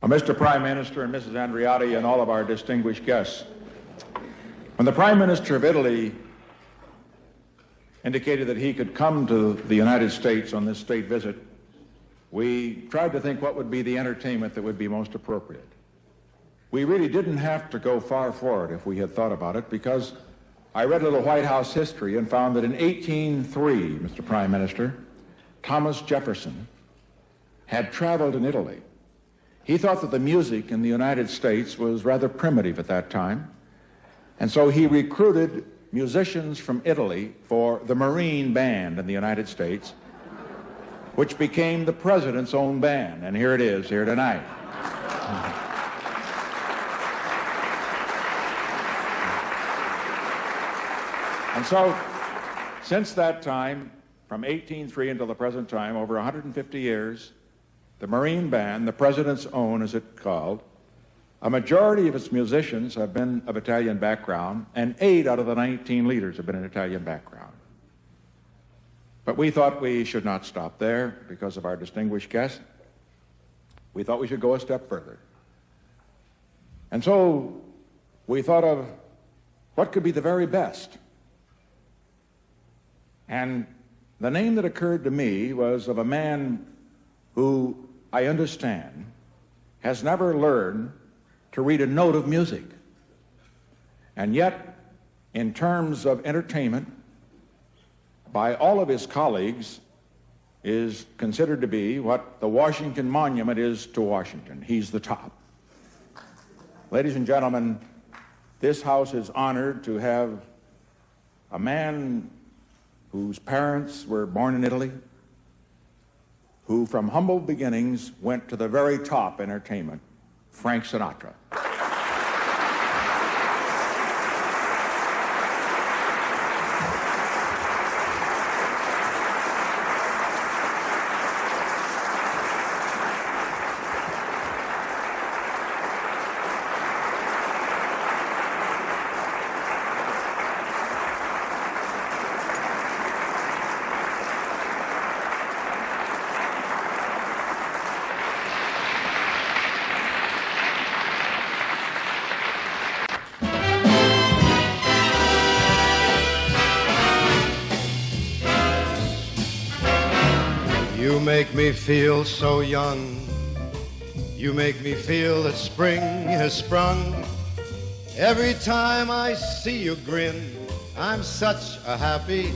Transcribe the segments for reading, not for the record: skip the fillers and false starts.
Mr. Prime Minister and Mrs. Andreotti and all of our distinguished guests, when the Prime Minister of Italy indicated that he could come to the United States on this state visit, we tried to think what would be the entertainment that would be most appropriate. We really didn't have to go far for it if we had thought about it, because I read a little White House history and found that in 1803, Mr. Prime Minister, Thomas Jefferson had traveled in Italy. He thought that the music in the United States was rather primitive at that time, and so he recruited musicians from Italy for the Marine Band in the United States, which became the President's own band, and here it is here tonight. And so, since that time, from 1803 until the present time, over 150 years, the Marine Band, the President's own as it's called, a majority of its musicians have been of Italian background, and 8 out of the 19 leaders have been in Italian background. But we thought we should not stop there because of our distinguished guest. We thought we should go a step further. And so we thought of what could be the very best. And the name that occurred to me was of a man who, I understand, has never learned to read a note of music. And yet, in terms of entertainment, by all of his colleagues, is considered to be what the Washington Monument is to Washington. He's the top. Ladies and gentlemen, this House is honored to have a man whose parents were born in Italy, who from humble beginnings went to the very top in entertainment, Frank Sinatra. You make me feel so young. You make me feel that spring has sprung. Every time I see you grin, I'm such a happy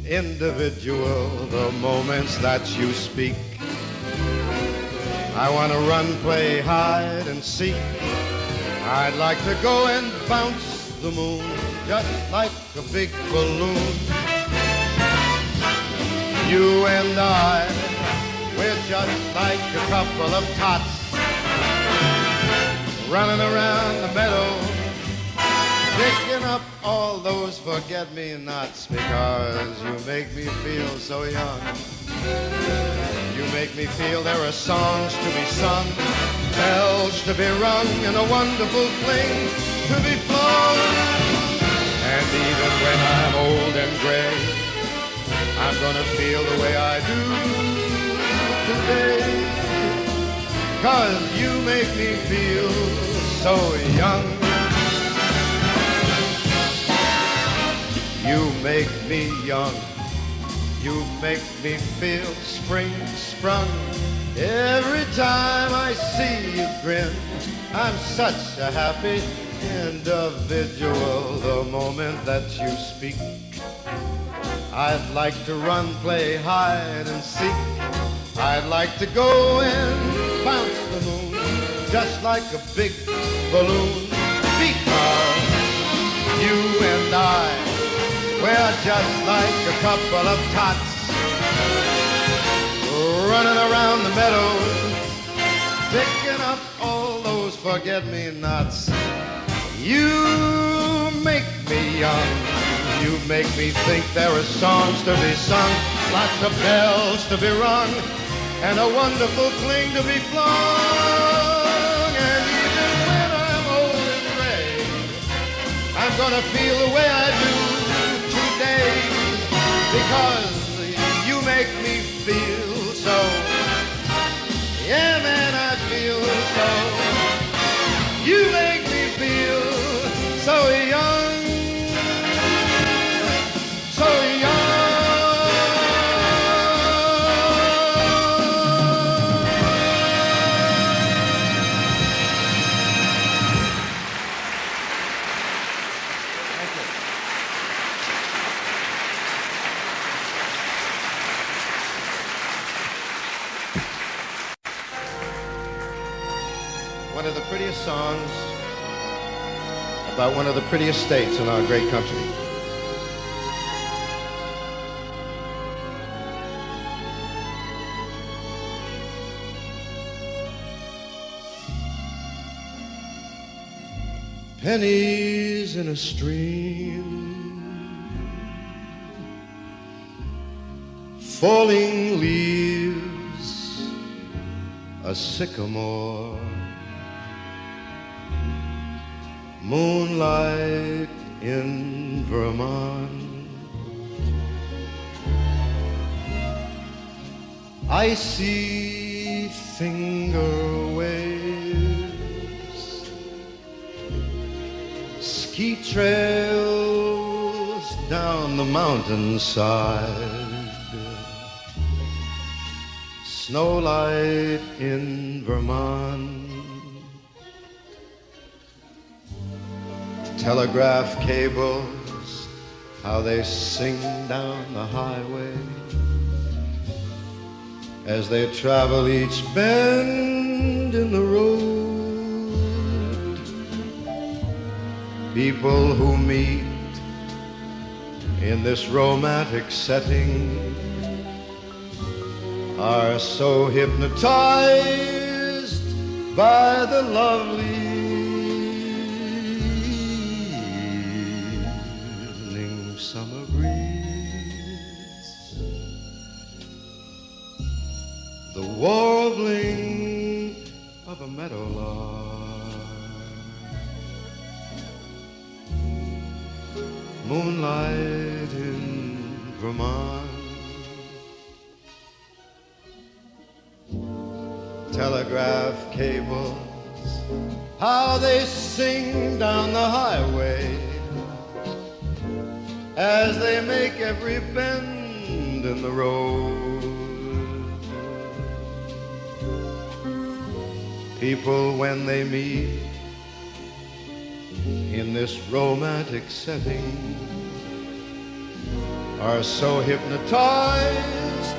individual. The moments that you speak, I want to run, play, hide and seek. I'd like to go and bounce the moon just like a big balloon. You and I, we're just like a couple of tots running around the meadow, picking up all those forget-me-nots, because you make me feel so young. You make me feel there are songs to be sung, bells to be rung, and a wonderful fling to be flung. And even when I'm old and gray, I'm gonna feel the way I do today, 'cause you make me feel so young. You make me young. You make me feel spring sprung. Every time I see you grin, I'm such a happy individual. The moment that you speak, I'd like to run, play, hide and seek. I'd like to go and bounce the moon just like a big balloon, because you and I, we're just like a couple of tots running around the meadows, picking up all those forget-me-nots. You make me young. You make me think there are songs to be sung, lots of bells to be rung, and a wonderful fling to be flung. And even when I'm old and gray, I'm gonna feel the way I do today, because you make me feel so. Yeah, man, I feel so one of the prettiest songs about one of the prettiest states in our great country. Pennies in a stream, falling leaves, a sycamore, moonlight in Vermont, icy finger waves, ski trails down the mountainside, snowlight in Vermont, telegraph cables, how they sing down the highway as they travel each bend in the road. People who meet in this romantic setting are so hypnotized by the lovely evening summer breeze, the warbling of a meadowlark, moonlight in Vermont, telegraph cables, how they sing down the highway as they make every bend in the road. People, when they meet in this romantic setting, are so hypnotized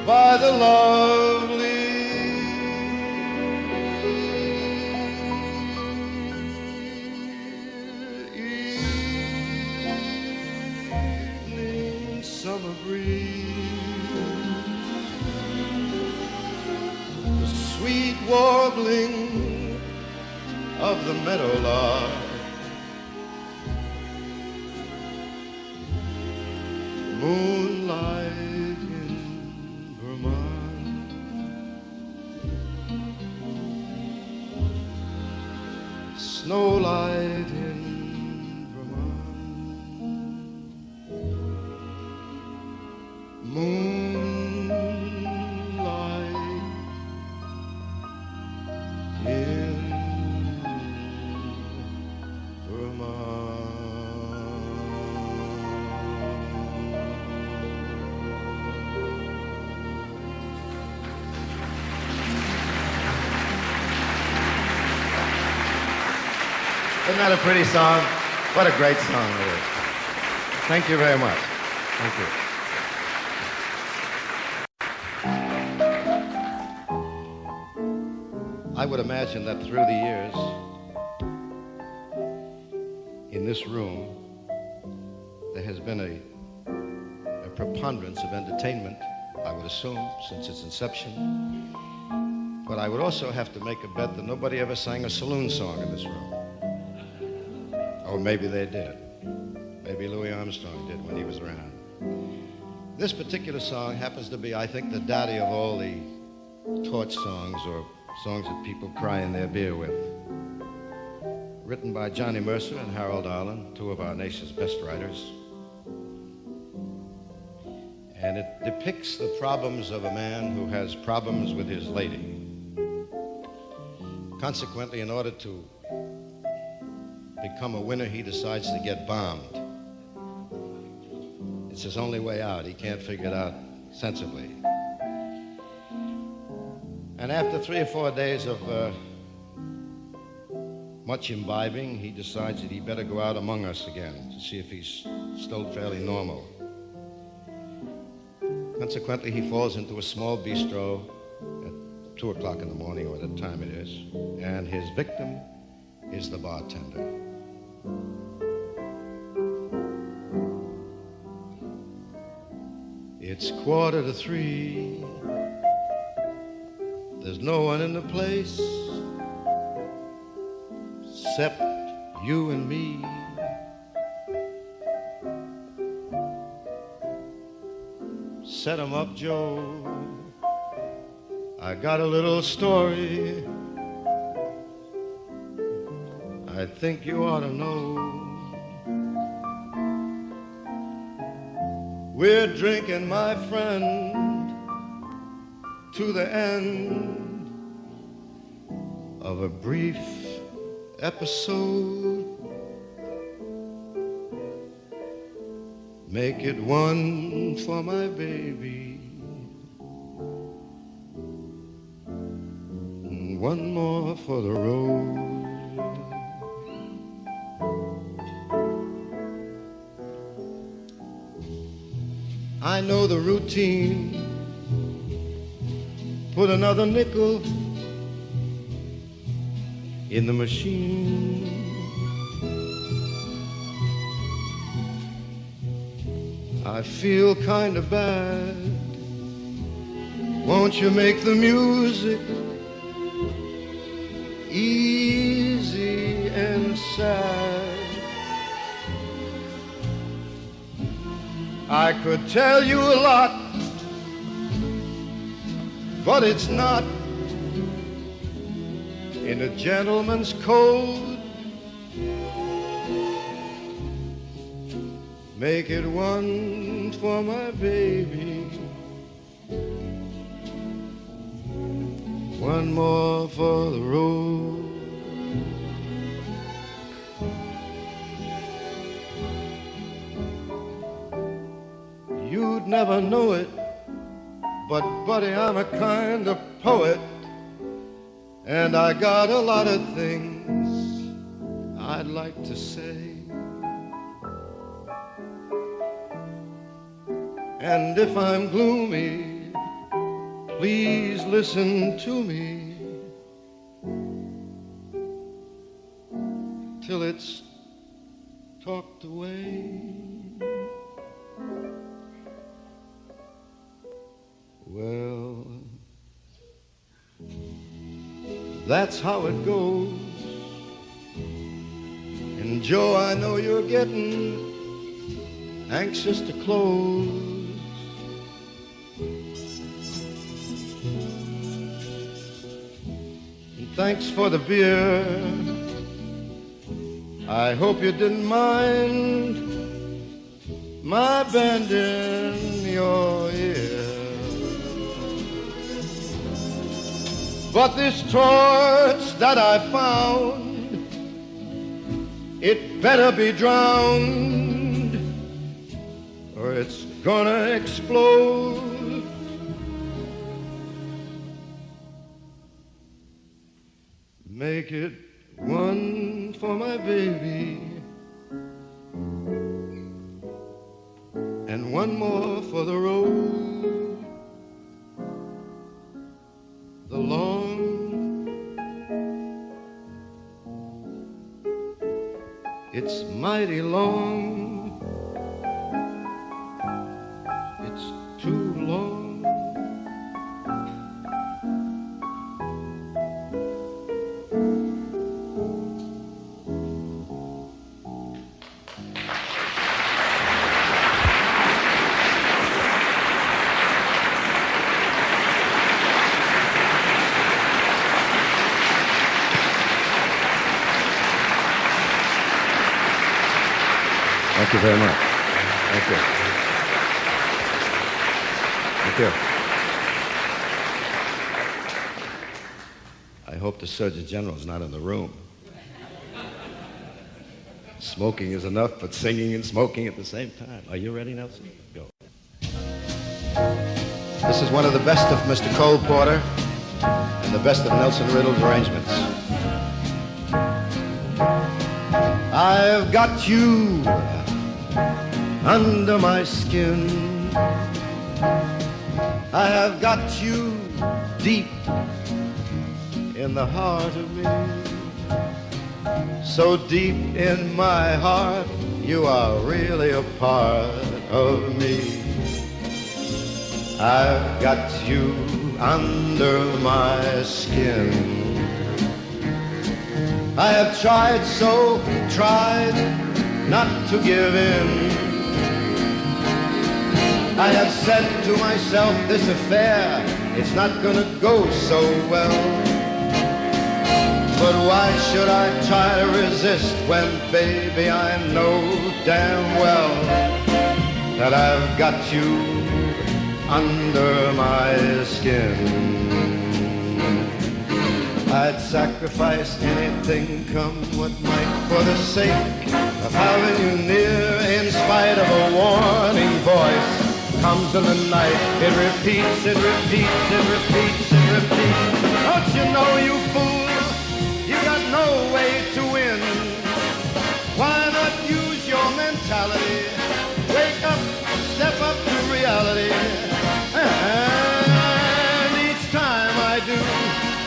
by the lovely evening summer breeze, the sweet warbling of the meadowlark, moonlight in Vermont, snowlight in Vermont, moonlight in Isn't that a pretty song? What a great song it is. Thank you very much. Thank you. I would imagine that through the years, in this room, there has been a preponderance of entertainment, I would assume, since its inception. But I would also have to make a bet that nobody ever sang a saloon song in this room. Or maybe they did. Maybe Louis Armstrong did when he was around. This particular song happens to be, I think, the daddy of all the torch songs or songs that people cry in their beer with. Written by Johnny Mercer and Harold Arlen, two of our nation's best writers. And it depicts the problems of a man who has problems with his lady. Consequently, in order to become a winner, he decides to get bombed. It's his only way out. He can't figure it out sensibly. And after 3 or 4 days of much imbibing, he decides that he better go out among us again to see if he's still fairly normal. Consequently, he falls into a small bistro at 2 o'clock in the morning, or whatever time it is, and his victim is the bartender. It's 2:45. There's no one in the place except you and me. Set 'em up, Joe. I got a little story I think you ought to know. We're drinking, my friend, to the end of a brief episode. Make it one for my baby, and one more for the road. I know the routine. Put another nickel in the machine. I feel kind of bad. Won't you make the music easy and sad? I could tell you a lot, but it's not in a gentleman's code. Make it one for my baby, one more for the road. You'd never know it, but buddy, I'm a kind of poet, and I got a lot of things I'd like to say. And if I'm gloomy, please listen to me till it's talked away. Well, that's how it goes. And Joe, I know you're getting anxious to close. And thanks for the beer. I hope you didn't mind my bending your ear. But this torch that I found, it better be drowned, or it's gonna explode. Make it one for my baby, and one more for the road. The long, it's mighty long, it's too long. Thank you very much. Thank you. Thank you. I hope the Surgeon General's not in the room. Smoking is enough, but singing and smoking at the same time. Are you ready, Nelson? Go. This is one of the best of Mr. Cole Porter and the best of Nelson Riddle's arrangements. I've got you under my skin. I have got you deep in the heart of me. So deep in my heart, you are really a part of me. I've got you under my skin. I have tried not to give in. I have said to myself, this affair, it's not gonna go so well. But why should I try to resist when, baby, I know damn well that I've got you under my skin. I'd sacrifice anything, come what might, for the sake of having you near. In spite of a warning voice comes in the night, it repeats, it repeats, it repeats, it repeats. Don't you know, you fool, you got no way to win. Why not use your mentality? Wake up, step up to reality. And each time I do,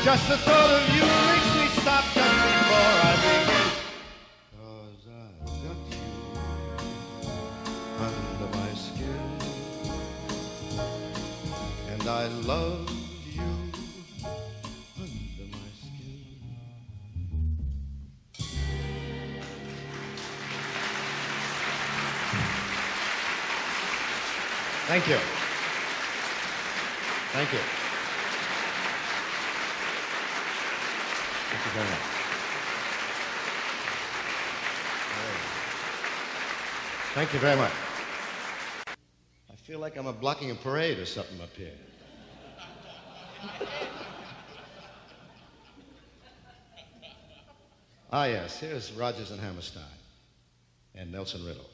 just the thought of you makes me stop just before I begin. 'Cause I've got you under my skin, and I love you under my skin. Thank you. Thank you. Thank you very much. Thank you very much. I feel like I'm blocking a parade or something up here. Ah, yes, here's Rodgers and Hammerstein and Nelson Riddle.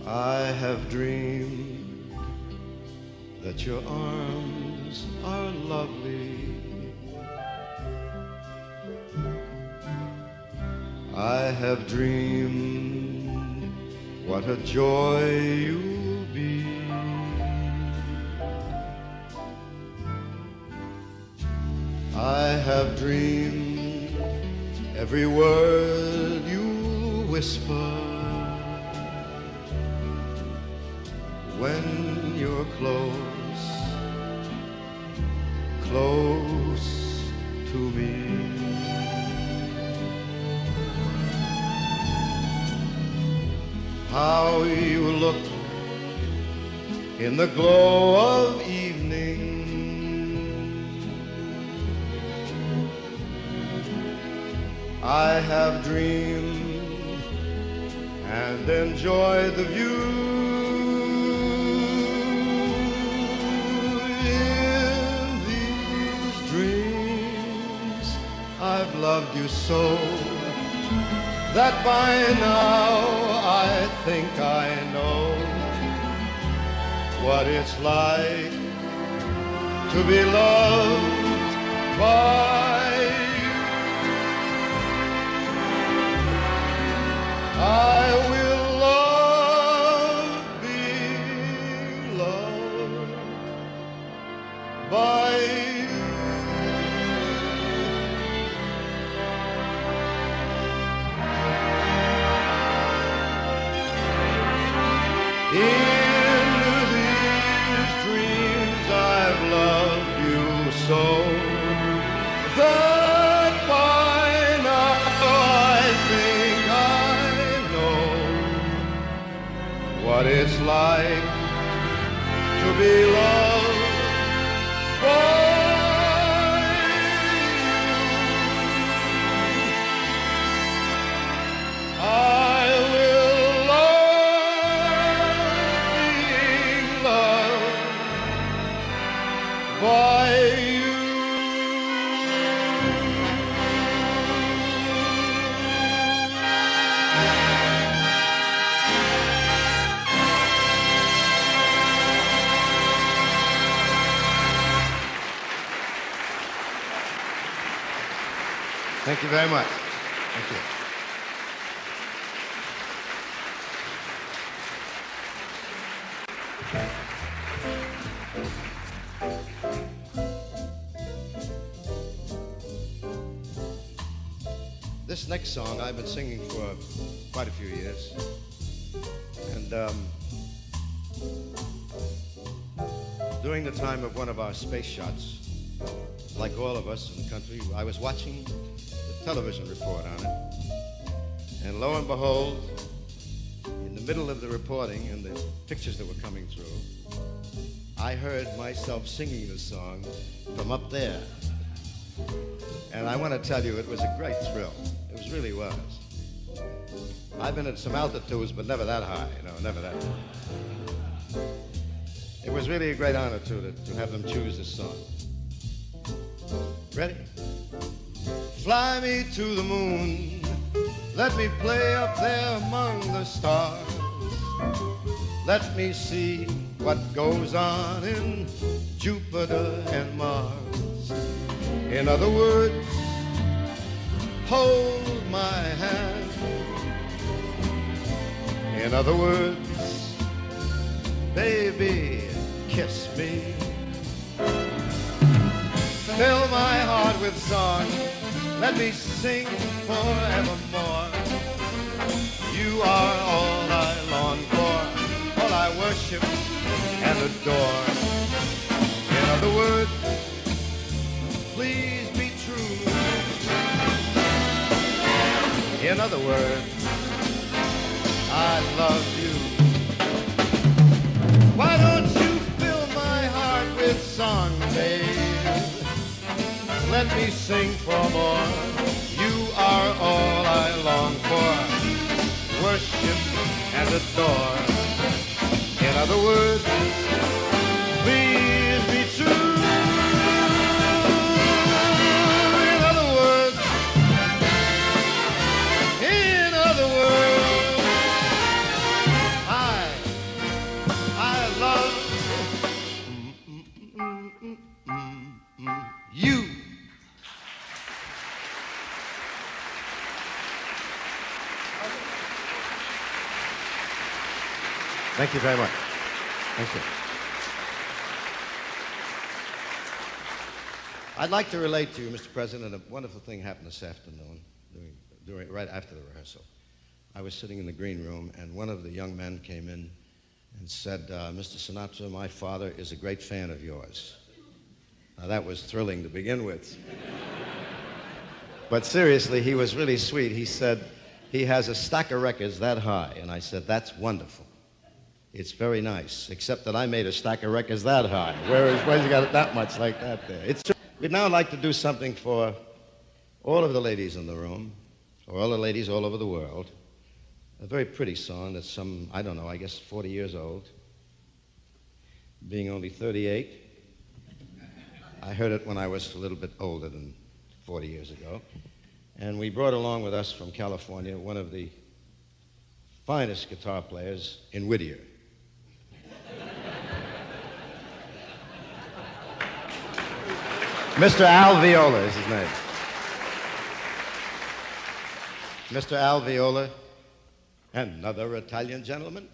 I have dreamed that your arms are lovely. I have dreamed what a joy you'll be. I have dreamed every word you whisper when you're close, close to me. How you look in the glow of evening, I have dreamed and enjoyed the view. I've loved you so that by now I think I know what it's like to be loved by you. I will love being loved by you. In these dreams I've loved you so that by now I think I know what it's like to be loved by you. I will love by you. Thank you very much. Thank you. This next song I've been singing for quite a few years. And during the time of one of our space shots, like all of us in the country, I was watching the television report on it. And lo and behold, in the middle of the reporting and the pictures that were coming through, I heard myself singing this song from up there. And I want to tell you, it was a great thrill. It really was. I've been at some altitudes, but never that high, never that high. It was really a great honor, too, to have them choose this song. Ready? Fly me to the moon, let me play up there among the stars. Let me see what goes on in Jupiter and Mars. In other words, hold my hand. In other words, baby, kiss me. Fill my heart with song, let me sing forevermore. You are all I long for, all I worship and adore. In other words, please be true. In other words, I love you. Why don't you fill my heart with song, babe? Let me sing for more. You are all I long for, worship and adore. In other words, please be true. In other words, I love you. Thank you very much. Thank you. I'd like to relate to you, Mr. President, a wonderful thing happened this afternoon, right after the rehearsal. I was sitting in the green room, and one of the young men came in and said, Mr. Sinatra, my father is a great fan of yours. Now, that was thrilling to begin with. But seriously, he was really sweet. He said, he has a stack of records that high. And I said, that's wonderful. It's very nice, except that I made a stack of records that high. Where's he got it that much like that there? We'd now like to do something for all of the ladies in the room, or all the ladies all over the world. A very pretty song that's I don't know, I guess 40 years old. Being only 38, I heard it when I was a little bit older than 40 years ago. And we brought along with us from California one of the finest guitar players in Whittier. Mr. Al Viola is his name. Mr. Al Viola, another Italian gentleman.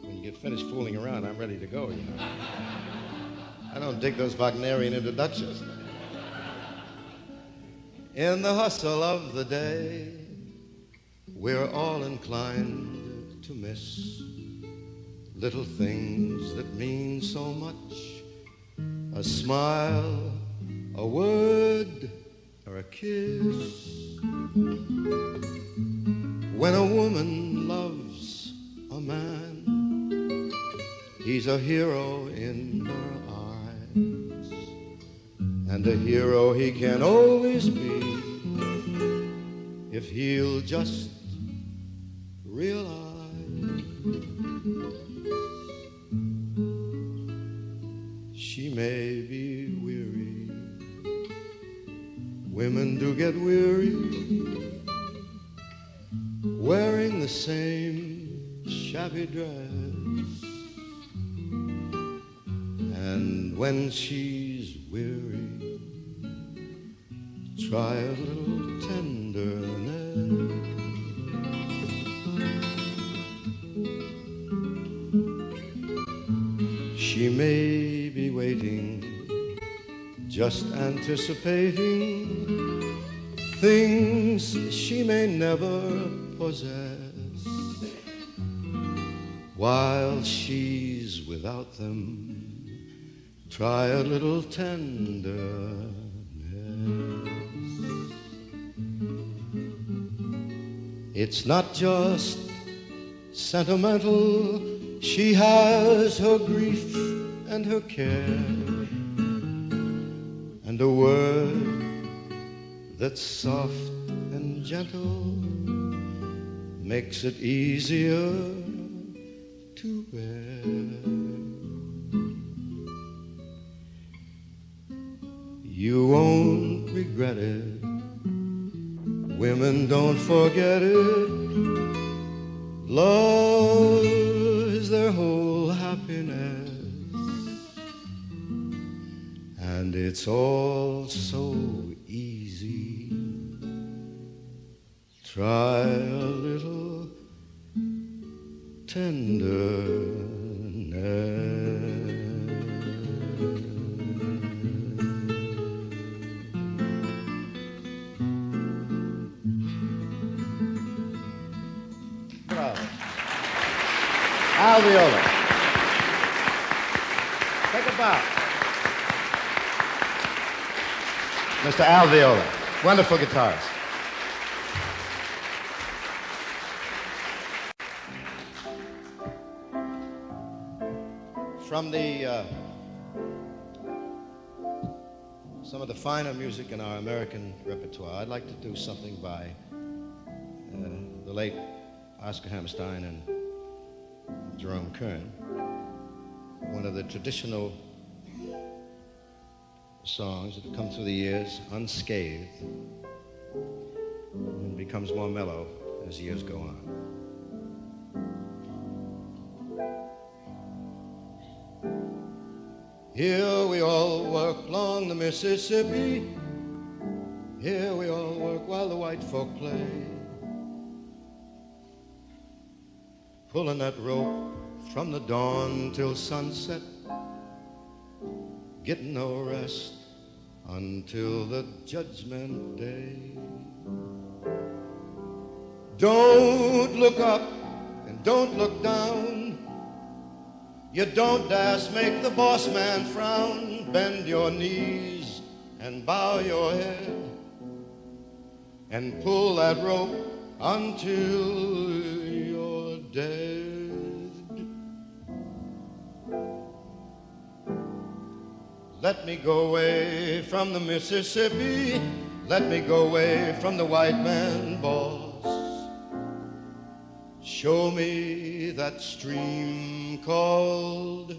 When you get finished fooling around, I'm ready to go, you know. I don't dig those Wagnerian introductions. In the hustle of the day, we're all inclined to miss little things that mean so much. A smile, a word, or a kiss. When a woman loves a man, he's a hero in her eyes, and a hero he can always be if he'll just realize. She may be weary. Women do get weary wearing the same shabby dress. And when she's weary, try a little tenderness. She may be waiting, just anticipating things she may never possess. While she's without them, try a little tenderness. It's not just sentimental. She has her grief and her care, and a word that's soft and gentle makes it easier to bear. You won't regret it. Women don't forget it. Love is their whole happiness, and it's all so easy. Try a little tenderness. Al Viola. Take a bow. Mr. Al Viola, wonderful guitarist. From some of the finer music in our American repertoire, I'd like to do something by the late Oscar Hammerstein and Jerome Kern, one of the traditional songs that have come through the years unscathed and becomes more mellow as years go on. Here we all work along the Mississippi. Here we all work while the white folk play. Pulling that rope from the dawn till sunset, getting no rest until the judgment day. Don't look up and don't look down. You don't dare make the boss man frown. Bend your knees and bow your head and pull that rope until you're dead. Let me go away from the Mississippi. Let me go away from the white man boss. Show me that stream called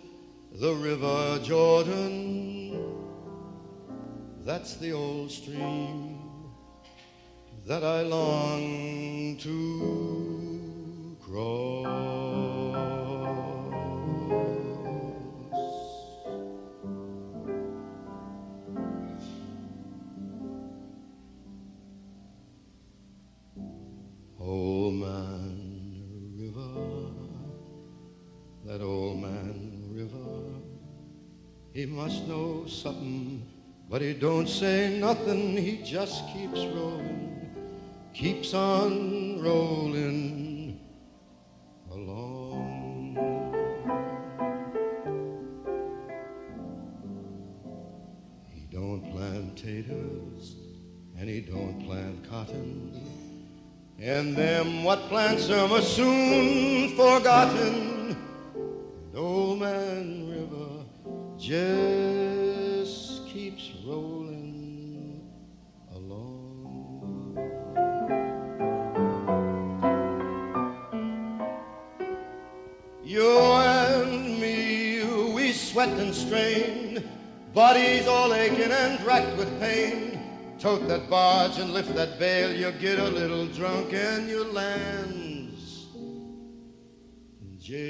the River Jordan. That's the old stream that I long to cross. Old man river, that old man river, he must know something, but he don't say nothing. He just keeps rolling, keeps on rolling along. He don't plant taters and he don't plant cotton, and them what plants them are soon forgotten. And old man river just keeps rolling along. You and me, we sweat and strain, bodies all aching and racked with pain. Tote that barge and lift that bale, you get a little drunk and you lands Gets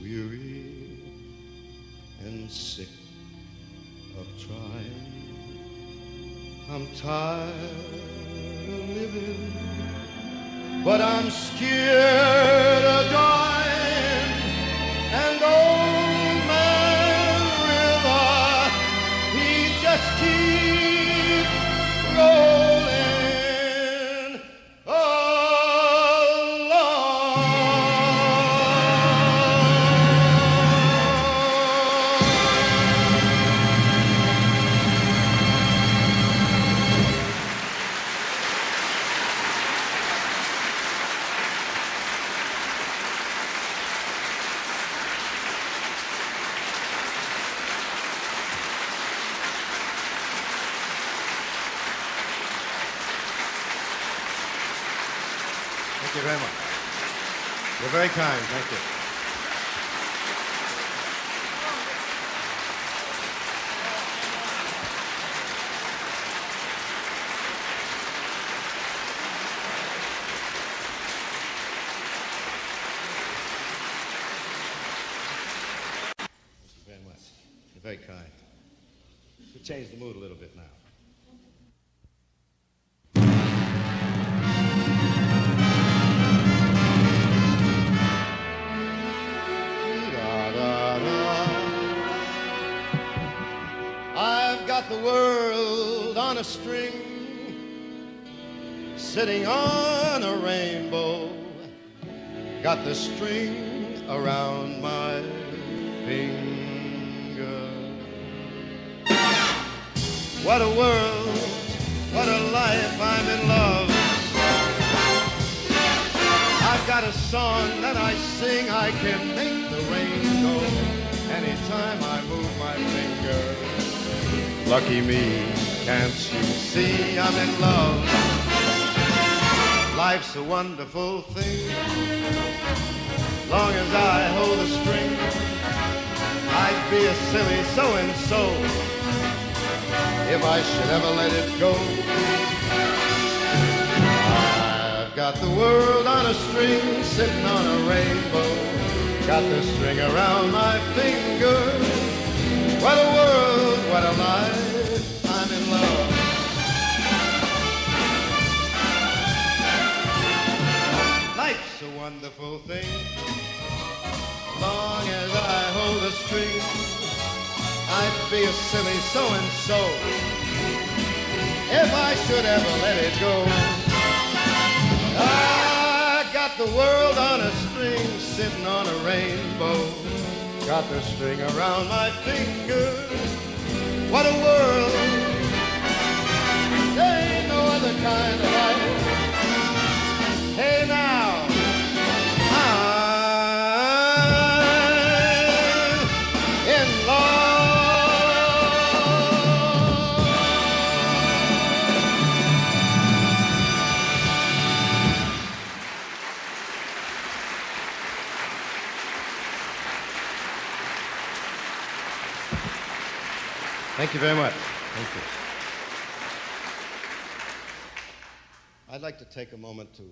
weary and sick of trying. I'm tired of living, but I'm scared of dying. And old man River, he just keeps rolling along. Thank you very much. You're very kind. Thank you. Thank you very much. You're very kind. We'll change the mood a little bit now. I've got the world on a string, sitting on a rainbow. Got the string around my finger. What a world, what a life, I'm in love. I've got a song that I sing, I can make the rain go anytime I move my finger. Lucky me, can't you see I'm in love? Life's a wonderful thing. Long as I hold the string, I'd be a silly so-and-so if I should ever let it go. I've got the world on a string, sitting on a rainbow. Got the string around my finger. What a world, what a life, I'm in love. Life's a wonderful thing. Long as I hold the string, I'd be a silly so-and-so if I should ever let it go. I got the world on a string, sitting on a rainbow. Got the string around my finger. What a world. There ain't no other kind of life. Hey now, I'm in love. Thank you very much. Thank you. I'd like to take a moment to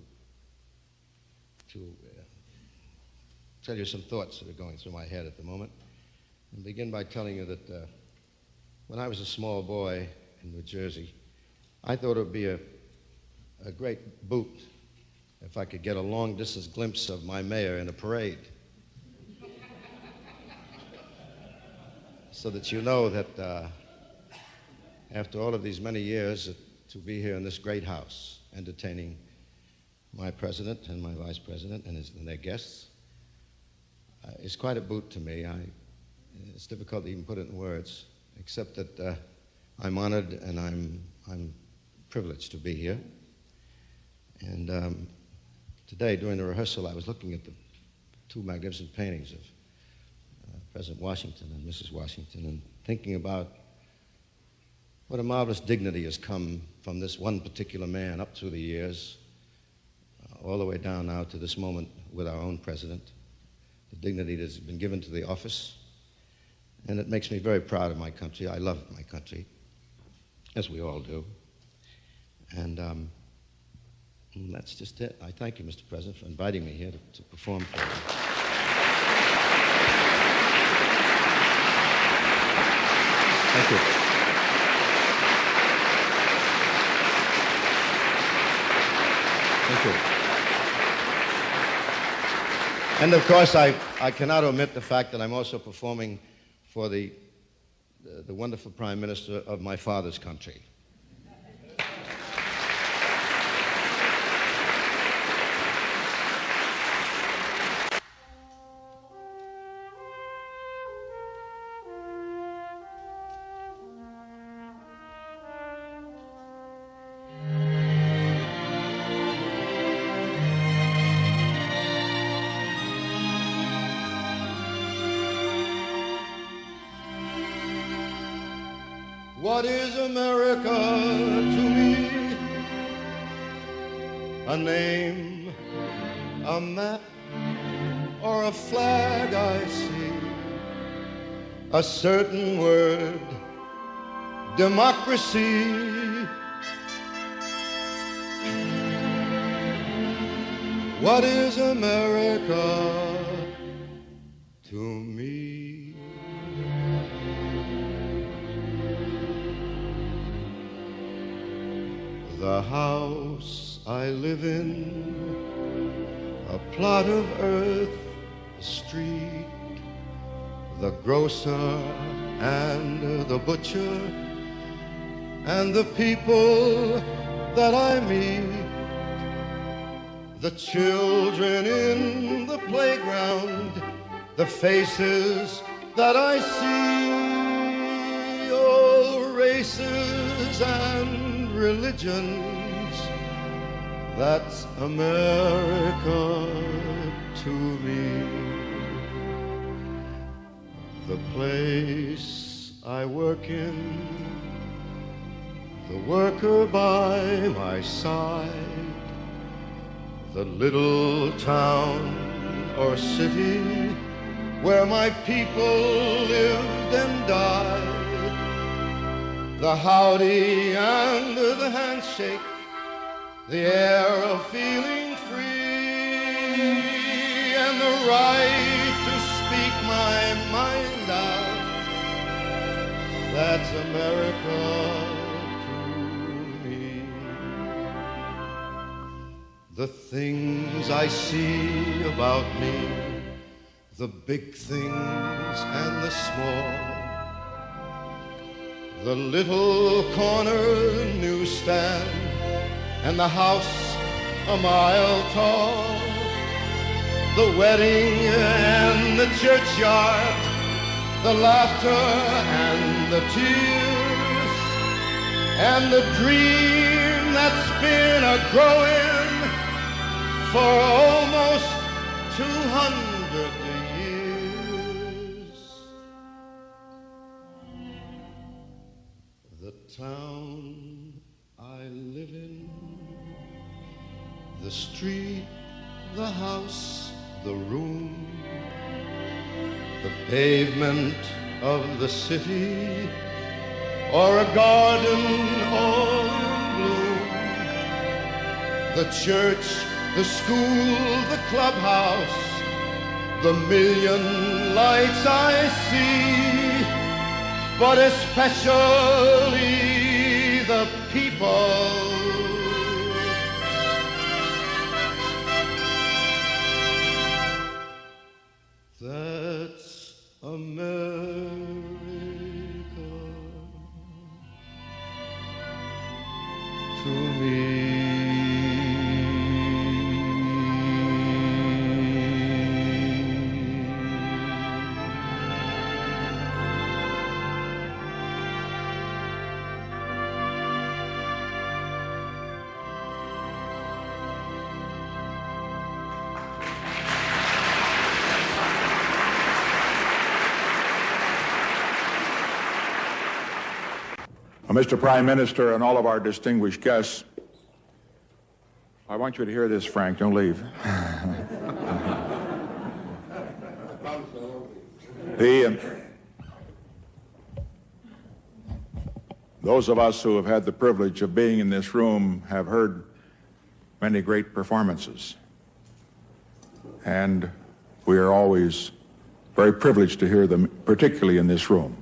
tell you some thoughts that are going through my head at the moment, and begin by telling you that when I was a small boy in New Jersey, I thought it would be a great boot if I could get a long-distance glimpse of my mayor in a parade, so that you know that after all of these many years, to be here in this great house, entertaining my president and my vice president and their guests, is quite a boot to me. It's difficult to even put it in words, except that I'm honored and I'm privileged to be here. And today, during the rehearsal, I was looking at the two magnificent paintings of President Washington and Mrs. Washington, and thinking about what a marvelous dignity has come from this one particular man up through the years, all the way down now to this moment with our own president, the dignity that has been given to the office. And it makes me very proud of my country. I love my country, as we all do. And that's just it. I thank you, Mr. President, for inviting me here to perform for you. Thank you. Thank you. And of course, I cannot omit the fact that I'm also performing for the wonderful Prime Minister of my father's country. What is America to me? A name, a map, or a flag I see? A certain word, democracy. What is America to me? The house I live in, a plot of earth, a street, the grocer and the butcher, and the people that I meet, the children in the playground, the faces that I see, all races and religions. That's America to me. The place I work in, the worker by my side, the little town or city where my people lived and died. The howdy and the handshake, the air of feeling free, and the right to speak my mind out. That's America to me. The things I see about me, the big things and the small, the little corner newsstand and the house a mile tall, the wedding and the churchyard, the laughter and the tears, and the dream that's been a-growing for almost 200 years. The town I live in, the street, the house, the room, the pavement of the city, or a garden all in bloom, the church, the school, the clubhouse, the million lights I see, but especially the people. That's America to me. Mr. Prime Minister and all of our distinguished guests, I want you to hear this, Frank. Don't leave. Those of us who have had the privilege of being in this room have heard many great performances. And we are always very privileged to hear them, particularly in this room.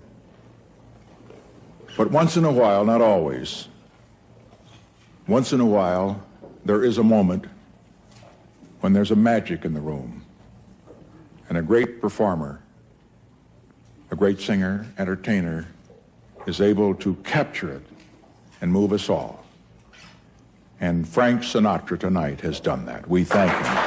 But once in a while, not always, once in a while, there is a moment when there's a magic in the room, and a great performer, a great singer, entertainer, is able to capture it and move us all. And Frank Sinatra tonight has done that. We thank him.